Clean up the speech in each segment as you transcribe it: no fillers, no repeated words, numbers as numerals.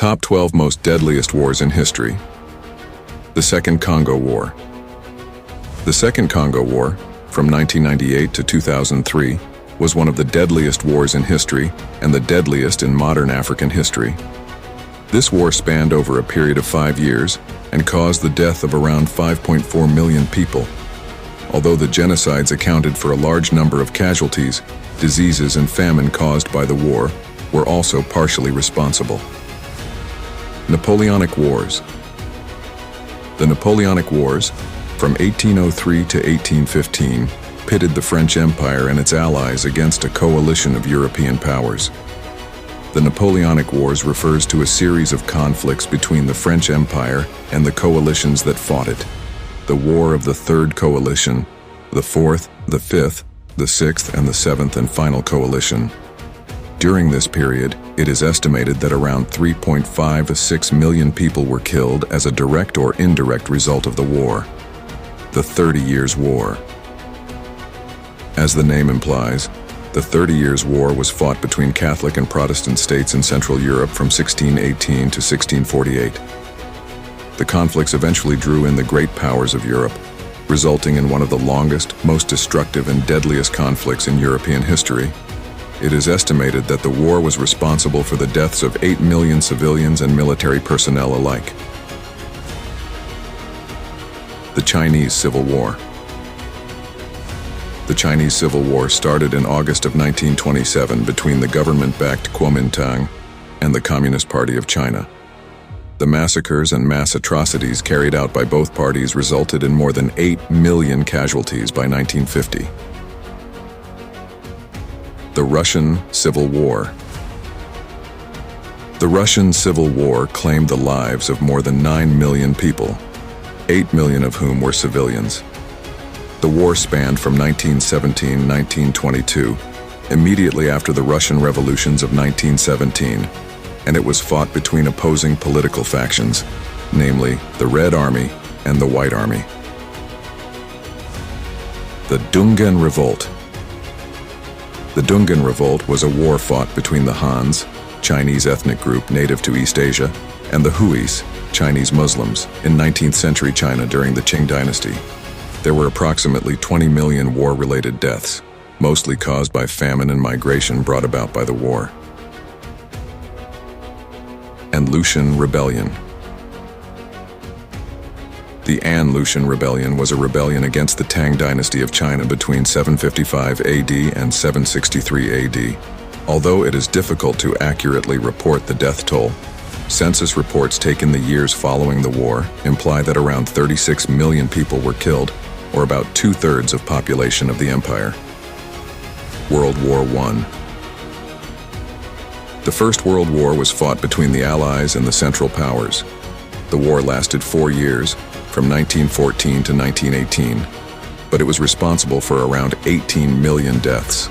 Top 12 most deadliest wars in history. The Second Congo War. The Second Congo War, from 1998 to 2003, was one of the deadliest wars in history and the deadliest in modern African history. This war spanned over a period of 5 years and caused the death of around 5.4 million people. Although the genocides accounted for a large number of casualties, diseases and famine caused by the war were also partially responsible. Napoleonic Wars. The Napoleonic Wars, from 1803 to 1815, pitted the French Empire and its allies against a coalition of European powers. The Napoleonic Wars refers to a series of conflicts between the French Empire and the coalitions that fought it. The War of the Third Coalition, the Fourth, the Fifth, the Sixth, and the Seventh and Final Coalition. During this period, it is estimated that around 3.5 to 6 million people were killed as a direct or indirect result of the war. The 30 Years' War. As the name implies, the 30 Years' War was fought between Catholic and Protestant states in Central Europe from 1618 to 1648. The conflicts eventually drew in the great powers of Europe, resulting in one of the longest, most destructive, and deadliest conflicts in European history. It is estimated that the war was responsible for the deaths of 8 million civilians and military personnel alike. The Chinese Civil War. The Chinese Civil War started in August of 1927 between the government-backed Kuomintang and the Communist Party of China. The massacres and mass atrocities carried out by both parties resulted in more than 8 million casualties by 1950. The Russian Civil War. The Russian Civil War claimed the lives of more than 9 million people, 8 million of whom were civilians. The war spanned from 1917-1922, immediately after the Russian revolutions of 1917, and it was fought between opposing political factions, namely the Red Army and the White Army. The Dungan Revolt. The Dungan Revolt was a war fought between the Hans, Chinese ethnic group native to East Asia, and the Huis, Chinese Muslims, in 19th century China during the Qing dynasty. There were approximately 20 million war-related deaths, mostly caused by famine and migration brought about by the war. An Lushan Rebellion. The An Lushan Rebellion was a rebellion against the Tang dynasty of China between 755 AD and 763 AD. Although it is difficult to accurately report the death toll, census reports taken the years following the war imply that around 36 million people were killed, or about 2/3 of population of the empire. World War I. The First World War was fought between the Allies and the Central Powers. The war lasted 4 years, from 1914 to 1918, but it was responsible for around 18 million deaths.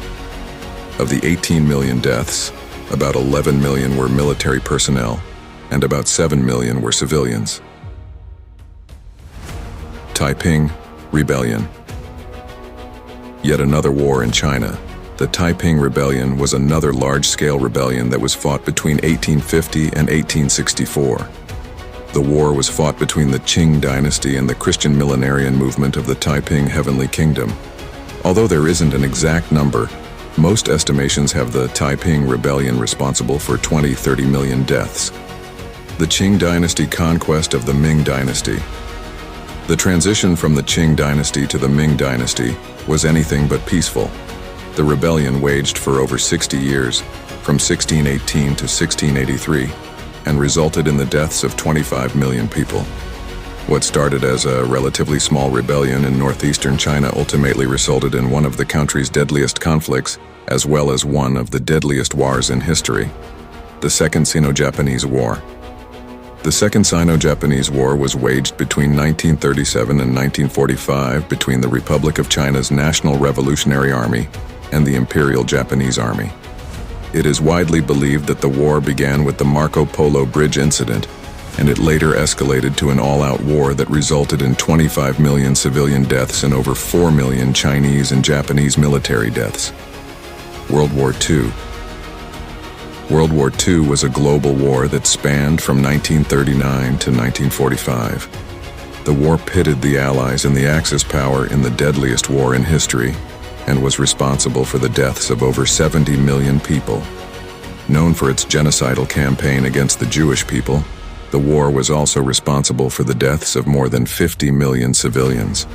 Of the 18 million deaths, about 11 million were military personnel, and about 7 million were civilians. Taiping Rebellion. Yet another war in China. The Taiping Rebellion was another large-scale rebellion that was fought between 1850 and 1864. The war was fought between the Qing dynasty and the Christian millenarian movement of the Taiping Heavenly Kingdom. Although there isn't an exact number, most estimations have the Taiping Rebellion responsible for 20-30 million deaths. The Qing dynasty conquest of the Ming dynasty. The transition from the Qing dynasty to the Ming dynasty was anything but peaceful. The rebellion waged for over 60 years, from 1618 to 1683, and resulted in the deaths of 25 million people. What started as a relatively small rebellion in northeastern China ultimately resulted in one of the country's deadliest conflicts, as well as one of the deadliest wars in history, the Second Sino-Japanese War. The Second Sino-Japanese War was waged between 1937 and 1945 between the Republic of China's National Revolutionary Army and the Imperial Japanese Army. It is widely believed that the war began with the Marco Polo Bridge incident, and it later escalated to an all-out war that resulted in 25 million civilian deaths and over 4 million Chinese and Japanese military deaths. World War II. World War II was a global war that spanned from 1939 to 1945. The war pitted the Allies and the Axis power in the deadliest war in history and was responsible for the deaths of over 70 million people. Known for its genocidal campaign against the Jewish people, the war was also responsible for the deaths of more than 50 million civilians.